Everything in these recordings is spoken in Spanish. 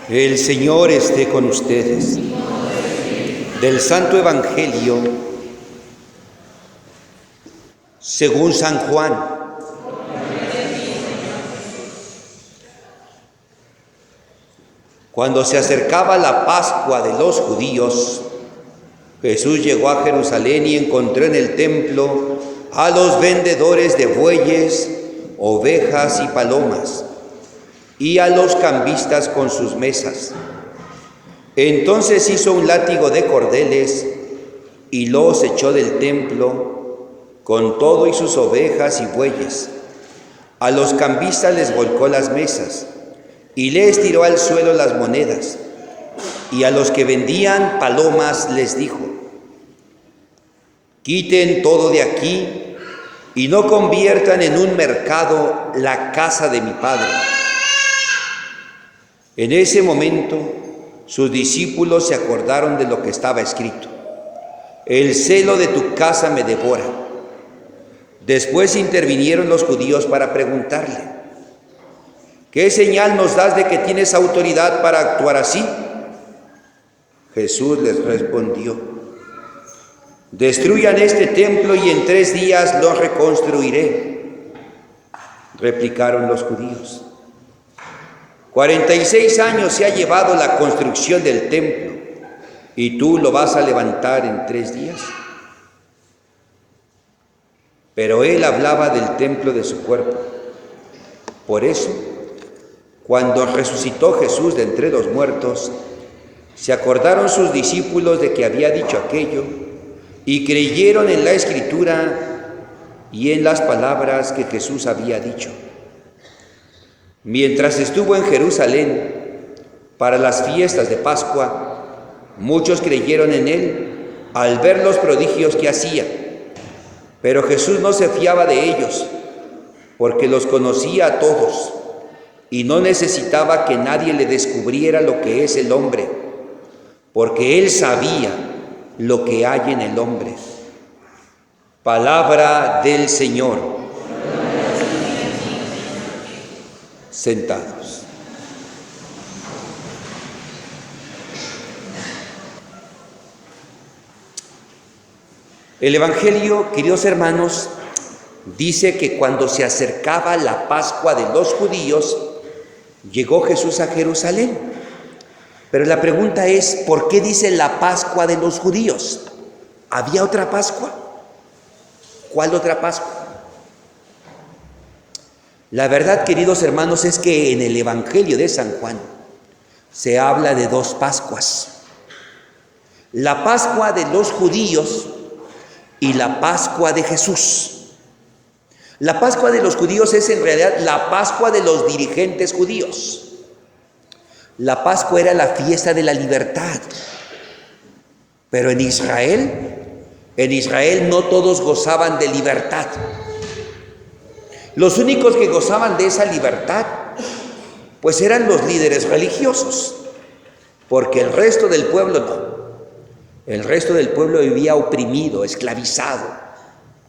El Señor esté con ustedes. Del Santo Evangelio según San Juan. Cuando se acercaba la Pascua de los judíos, Jesús llegó a Jerusalén y encontró en el templo a los vendedores de bueyes, ovejas y palomas, y a los cambistas con sus mesas. Entonces hizo un látigo de cordeles y los echó del templo con todo y sus ovejas y bueyes. A los cambistas les volcó las mesas y les tiró al suelo las monedas. Y a los que vendían palomas les dijo: quiten todo de aquí y no conviertan en un mercado la casa de mi Padre. En ese momento sus discípulos se acordaron de lo que estaba escrito: el celo de tu casa me devora. Después intervinieron los judíos para preguntarle: ¿qué señal nos das de que tienes autoridad para actuar así? Jesús les respondió: destruyan este templo y en 3 días lo reconstruiré. Replicaron los judíos: 46 años se ha llevado la construcción del templo, ¿y tú lo vas a levantar en 3 días? Pero él hablaba del templo de su cuerpo. Por eso, cuando resucitó Jesús de entre los muertos, se acordaron sus discípulos de que había dicho aquello y creyeron en la Escritura y en las palabras que Jesús había dicho. Mientras estuvo en Jerusalén para las fiestas de Pascua, muchos creyeron en él al ver los prodigios que hacía. Pero Jesús no se fiaba de ellos, porque los conocía a todos y no necesitaba que nadie le descubriera lo que es el hombre, porque él sabía lo que hay en el hombre. Palabra del Señor. Sentados. El Evangelio, queridos hermanos, dice que cuando se acercaba la Pascua de los judíos, llegó Jesús a Jerusalén. Pero la pregunta es, ¿por qué dice la Pascua de los judíos? ¿Había otra Pascua? ¿Cuál otra Pascua? La verdad, queridos hermanos, es que en el Evangelio de San Juan se habla de 2 Pascuas. La Pascua de los judíos y la Pascua de Jesús. La Pascua de los judíos es en realidad la Pascua de los dirigentes judíos. La Pascua era la fiesta de la libertad. Pero en Israel no todos gozaban de libertad. Los únicos que gozaban de esa libertad, pues eran los líderes religiosos, porque el resto del pueblo no. El resto del pueblo vivía oprimido, esclavizado,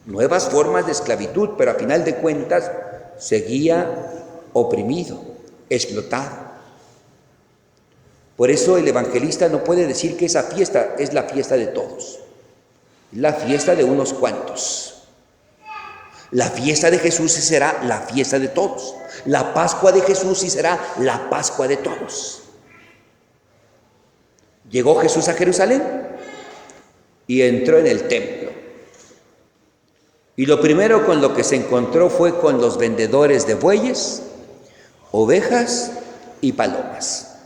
nuevas formas de esclavitud, pero a final de cuentas seguía oprimido, explotado. Por eso el evangelista no puede decir que esa fiesta es la fiesta de todos, la fiesta de unos cuantos. La fiesta de Jesús sí será la fiesta de todos. La Pascua de Jesús sí será la Pascua de todos. Llegó Jesús a Jerusalén y entró en el templo. Y lo primero con lo que se encontró fue con los vendedores de bueyes, ovejas y palomas.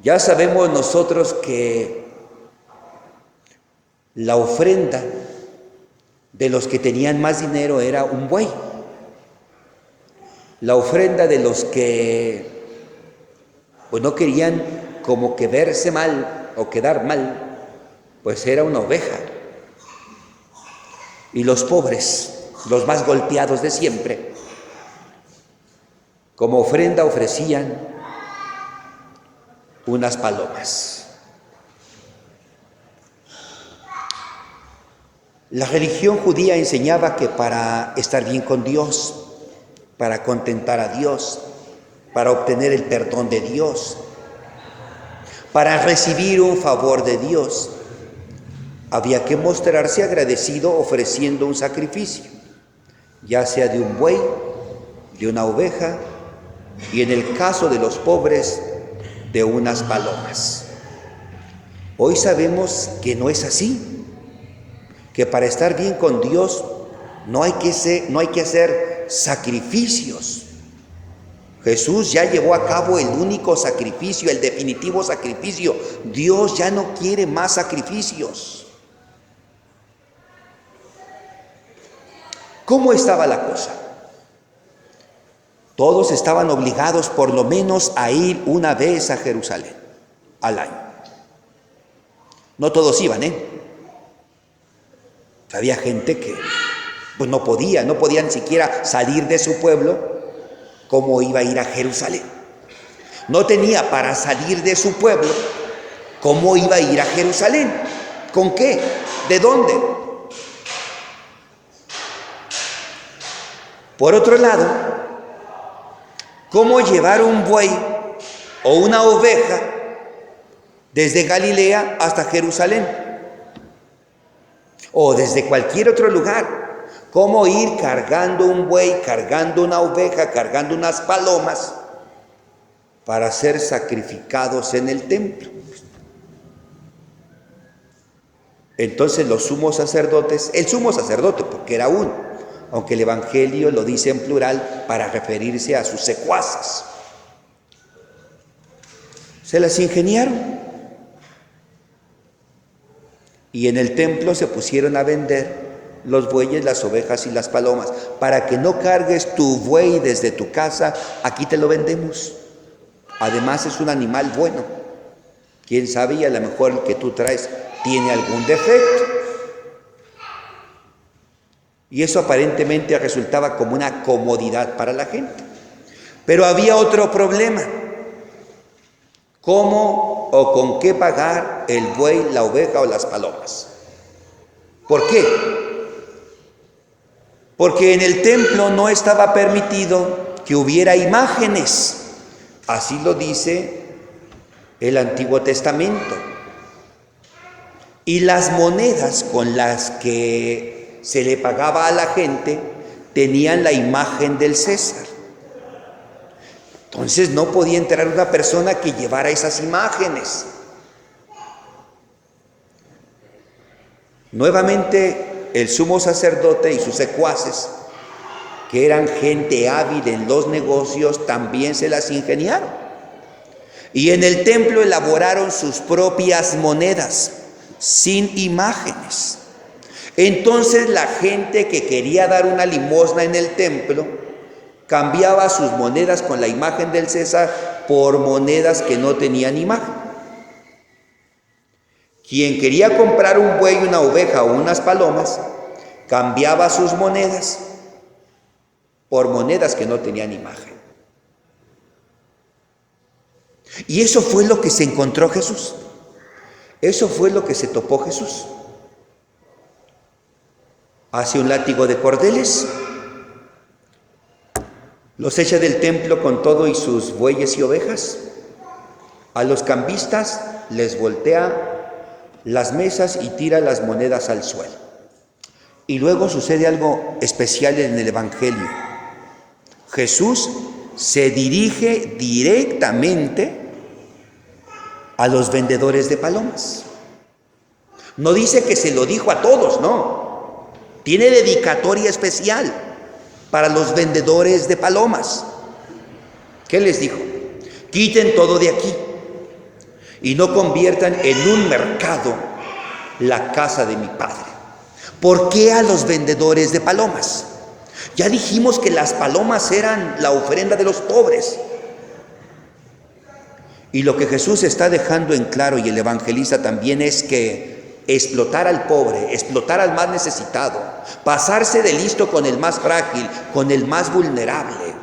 Ya sabemos nosotros que la ofrenda de los que tenían más dinero era un buey. La ofrenda de los que pues no querían como que verse mal o quedar mal, pues era una oveja. Y los pobres, los más golpeados de siempre, como ofrenda ofrecían unas palomas. La religión judía enseñaba que para estar bien con Dios, para contentar a Dios, para obtener el perdón de Dios, para recibir un favor de Dios, había que mostrarse agradecido ofreciendo un sacrificio, ya sea de un buey, de una oveja, y en el caso de los pobres, de unas palomas. Hoy sabemos que no es así, que para estar bien con Dios no hay que hacer sacrificios. Jesús ya llevó a cabo el único sacrificio, el definitivo sacrificio. Dios ya no quiere más sacrificios. ¿Cómo estaba la cosa? Todos estaban obligados por lo menos a ir una vez a Jerusalén al año. No todos iban, Había gente que pues no podían siquiera salir de su pueblo. ¿Cómo iba a ir a Jerusalén? No tenía para salir de su pueblo. ¿Cómo iba a ir a Jerusalén? ¿Con qué? ¿De dónde? Por otro lado, ¿cómo llevar un buey o una oveja desde Galilea hasta Jerusalén? O desde cualquier otro lugar. ¿Cómo ir cargando un buey, cargando una oveja, cargando unas palomas para ser sacrificados en el templo? Entonces los sumos sacerdotes, el sumo sacerdote, porque era uno, aunque el Evangelio lo dice en plural para referirse a sus secuaces, se las ingeniaron y en el templo se pusieron a vender los bueyes, las ovejas y las palomas. Para que no cargues tu buey desde tu casa, aquí te lo vendemos. Además es un animal bueno. Quién sabe, y a lo mejor el que tú traes tiene algún defecto. Y eso aparentemente resultaba como una comodidad para la gente. Pero había otro problema. ¿Cómo o con qué pagar el buey, la oveja o las palomas? ¿Por qué? Porque en el templo no estaba permitido que hubiera imágenes. Así lo dice el Antiguo Testamento. Y las monedas con las que se le pagaba a la gente tenían la imagen del César. Entonces no podía entrar una persona que llevara esas imágenes. Nuevamente, el sumo sacerdote y sus secuaces, que eran gente hábil en los negocios, también se las ingeniaron. Y en el templo elaboraron sus propias monedas, sin imágenes. Entonces la gente que quería dar una limosna en el templo, cambiaba sus monedas con la imagen del César por monedas que no tenían imagen. Quien quería comprar un buey, una oveja o unas palomas, cambiaba sus monedas por monedas que no tenían imagen. Y eso fue lo que se encontró Jesús. Eso fue lo que se topó Jesús. Hace un látigo de cordeles, los echa del templo con todo y sus bueyes y ovejas. A los cambistas les voltea las mesas y tira las monedas al suelo. Y luego sucede algo especial en el Evangelio. Jesús se dirige directamente a los vendedores de palomas. No dice que se lo dijo a todos, no. Tiene dedicatoria especial para los vendedores de palomas. ¿Qué les dijo? Quiten todo de aquí y no conviertan en un mercado la casa de mi Padre. ¿Por qué a los vendedores de palomas? Ya dijimos que las palomas eran la ofrenda de los pobres. Y lo que Jesús está dejando en claro, y el evangelista también, es que explotar al pobre, explotar al más necesitado, pasarse de listo con el más frágil, con el más vulnerable,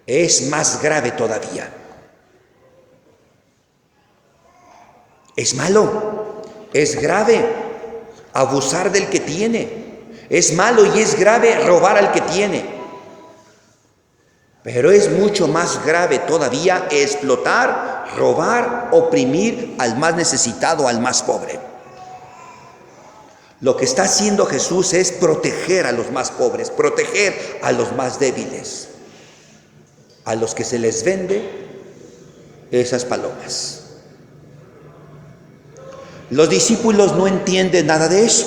es más grave todavía. Es malo, es grave abusar del que tiene, es malo y es grave robar al que tiene, pero es mucho más grave todavía explotar robar, oprimir al más necesitado, al más pobre. Lo que está haciendo Jesús es proteger a los más pobres, proteger a los más débiles, a los que se les vende esas palomas. Los discípulos no entienden nada de eso.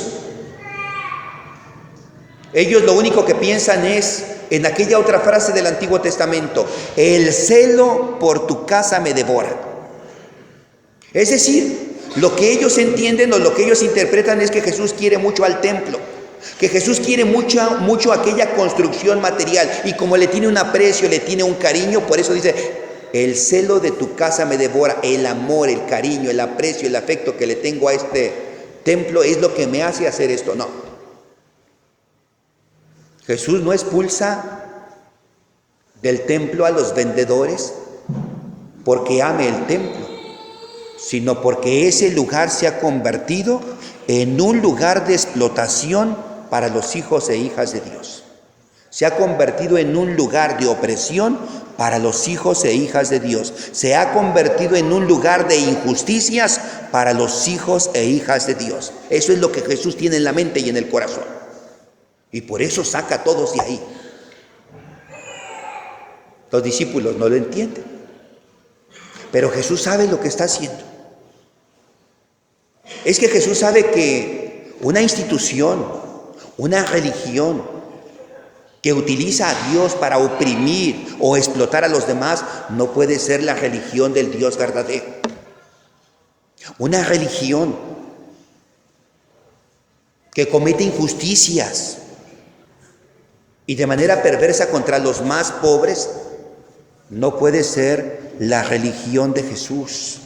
Ellos lo único que piensan es en aquella otra frase del Antiguo Testamento: el celo por tu casa me devora. Es decir, lo que ellos entienden o lo que ellos interpretan es que Jesús quiere mucho al templo, que Jesús quiere mucho aquella construcción material, y como le tiene un aprecio, le tiene un cariño, por eso dice: el celo de tu casa me devora. El amor, el cariño, el aprecio, el afecto que le tengo a este templo es lo que me hace hacer esto. No. Jesús no expulsa del templo a los vendedores porque ame el templo, sino porque ese lugar se ha convertido en un lugar de explotación para los hijos e hijas de Dios. Se ha convertido en un lugar de opresión para los hijos e hijas de Dios. Se ha convertido en un lugar de injusticias para los hijos e hijas de Dios. Eso es lo que Jesús tiene en la mente y en el corazón. Y por eso saca a todos de ahí. Los discípulos no lo entienden. Pero Jesús sabe lo que está haciendo. Es que Jesús sabe que una institución, una religión que utiliza a Dios para oprimir o explotar a los demás, no puede ser la religión del Dios verdadero. Una religión que comete injusticias y de manera perversa contra los más pobres, no puede ser la religión de Jesús.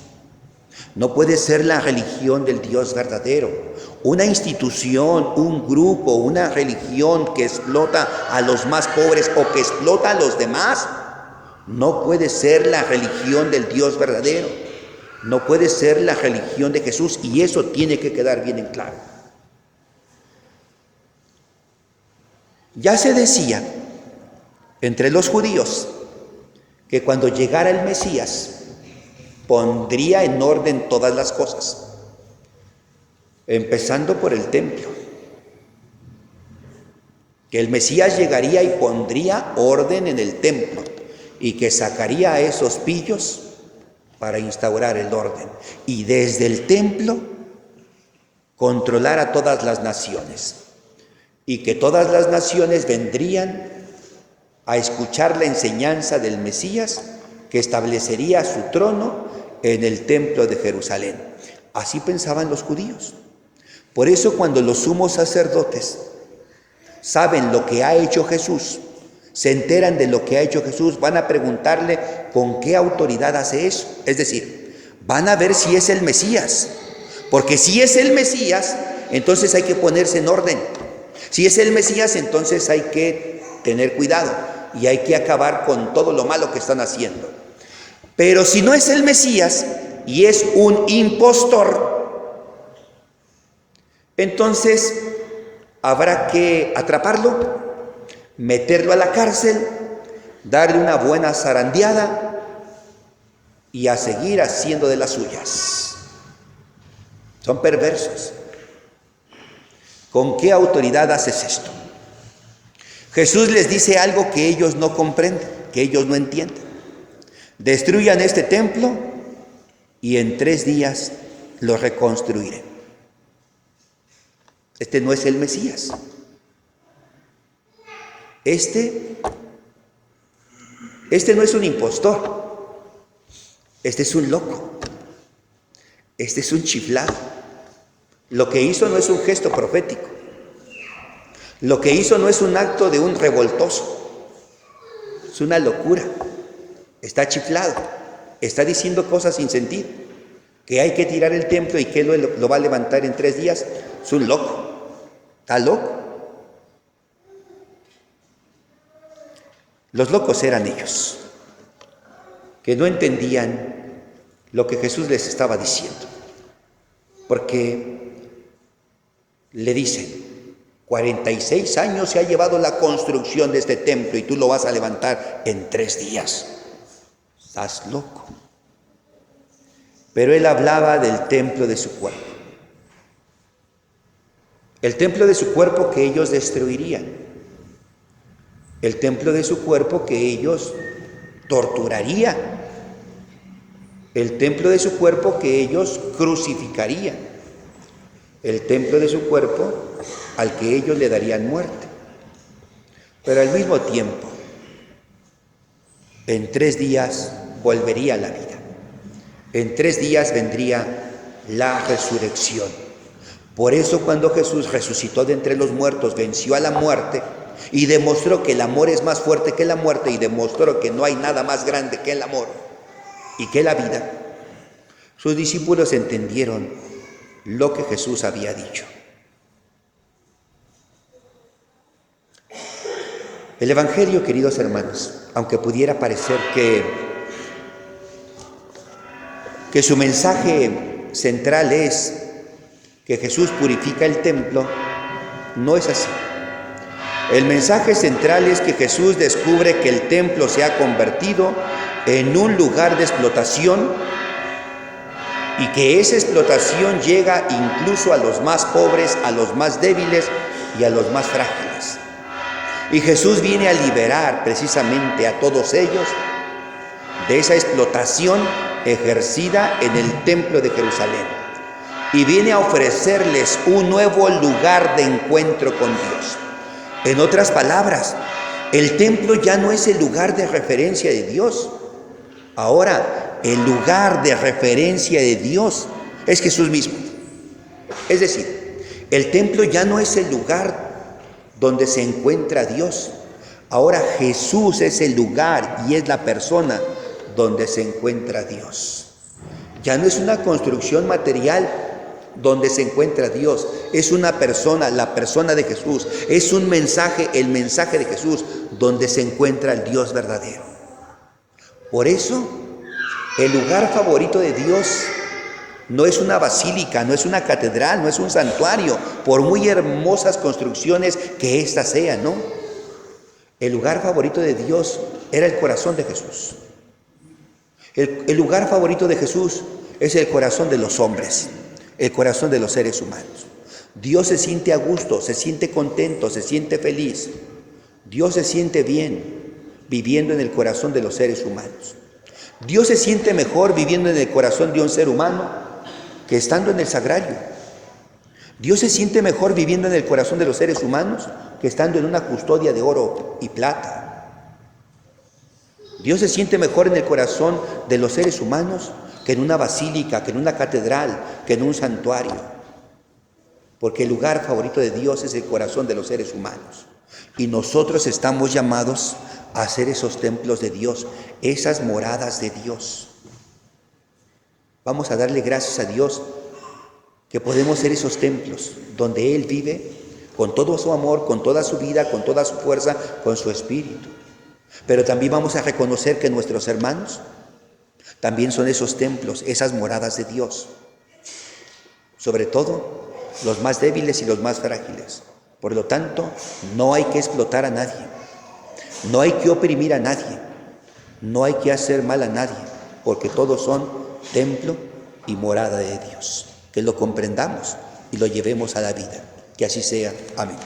No puede ser la religión del Dios verdadero. Una institución, un grupo, una religión que explota a los más pobres o que explota a los demás, no puede ser la religión del Dios verdadero. No puede ser la religión de Jesús, y eso tiene que quedar bien en claro. Ya se decía entre los judíos que cuando llegara el Mesías pondría en orden todas las cosas, empezando por el templo. Que el Mesías llegaría y pondría orden en el templo y que sacaría a esos pillos para instaurar el orden. Y desde el templo controlar a todas las naciones. Y que todas las naciones vendrían a escuchar la enseñanza del Mesías, que establecería su trono en el templo de Jerusalén. Así pensaban los judíos. Por eso cuando los sumos sacerdotes saben lo que ha hecho Jesús, se enteran de lo que ha hecho Jesús, van a preguntarle con qué autoridad hace eso. Es decir, van a ver si es el Mesías. Porque si es el Mesías, entonces hay que ponerse en orden. Si es el Mesías, entonces hay que tener cuidado y hay que acabar con todo lo malo que están haciendo. Pero si no es el Mesías y es un impostor, entonces habrá que atraparlo, meterlo a la cárcel, darle una buena zarandeada y a seguir haciendo de las suyas. Son perversos. ¿Con qué autoridad haces esto? Jesús les dice algo que ellos no comprenden, que ellos no entienden. Destruyan este templo y en 3 días lo reconstruiré. Este no es el Mesías. Este no es un impostor. Este es un loco. Este es un chiflado. Lo que hizo no es un gesto profético. Lo que hizo no es un acto de un revoltoso. Es una locura. Está chiflado. Está diciendo cosas sin sentido. Que hay que tirar el templo y que lo va a levantar en 3 días. Es un loco. Está loco. Los locos eran ellos, que no entendían lo que Jesús les estaba diciendo. Porque le dicen, 46 años se ha llevado la construcción de este templo y tú lo vas a levantar en 3 días. Estás loco. Pero él hablaba del templo de su cuerpo. El templo de su cuerpo que ellos destruirían. El templo de su cuerpo que ellos torturarían. El templo de su cuerpo que ellos crucificarían. El templo de su cuerpo al que ellos le darían muerte. Pero al mismo tiempo, en 3 días volvería a la vida. En 3 días vendría la resurrección. Por eso cuando Jesús resucitó de entre los muertos, venció a la muerte y demostró que el amor es más fuerte que la muerte y demostró que no hay nada más grande que el amor y que la vida, sus discípulos entendieron lo que Jesús había dicho. El Evangelio, queridos hermanos, aunque pudiera parecer que su mensaje central es que Jesús purifica el templo, no es así. El mensaje central es que Jesús descubre que el templo se ha convertido en un lugar de explotación y que esa explotación llega incluso a los más pobres, a los más débiles y a los más frágiles. Y Jesús viene a liberar precisamente a todos ellos de esa explotación ejercida en el templo de Jerusalén. Y viene a ofrecerles un nuevo lugar de encuentro con Dios. En otras palabras, el templo ya no es el lugar de referencia de Dios. Ahora, el lugar de referencia de Dios es Jesús mismo. Es decir, el templo ya no es el lugar donde se encuentra Dios. Ahora Jesús es el lugar y es la persona donde se encuentra Dios. Ya no es una construcción material donde se encuentra Dios, es una persona, la persona de Jesús, es un mensaje, el mensaje de Jesús, donde se encuentra el Dios verdadero. Por eso, el lugar favorito de Dios no es una basílica, no es una catedral, no es un santuario, por muy hermosas construcciones que éstas sean, ¿no? El lugar favorito de Dios era el corazón de Jesús. El lugar favorito de Jesús es el corazón de los hombres, el corazón de los seres humanos. Dios se siente a gusto, se siente contento, se siente feliz. Dios se siente bien viviendo en el corazón de los seres humanos. Dios se siente mejor viviendo en el corazón de un ser humano que estando en el sagrario. Dios se siente mejor viviendo en el corazón de los seres humanos que estando en una custodia de oro y plata. Dios se siente mejor en el corazón de los seres humanos que en una basílica, que en una catedral, que en un santuario. Porque el lugar favorito de Dios es el corazón de los seres humanos. Y nosotros estamos llamados a hacer esos templos de Dios, esas moradas de Dios. Vamos a darle gracias a Dios que podemos ser esos templos donde Él vive con todo su amor, con toda su vida, con toda su fuerza, con su espíritu. Pero también vamos a reconocer que nuestros hermanos también son esos templos, esas moradas de Dios. Sobre todo, los más débiles y los más frágiles. Por lo tanto, no hay que explotar a nadie. No hay que oprimir a nadie. No hay que hacer mal a nadie, porque todos son templo y morada de Dios. Que lo comprendamos y lo llevemos a la vida. Que así sea. Amén.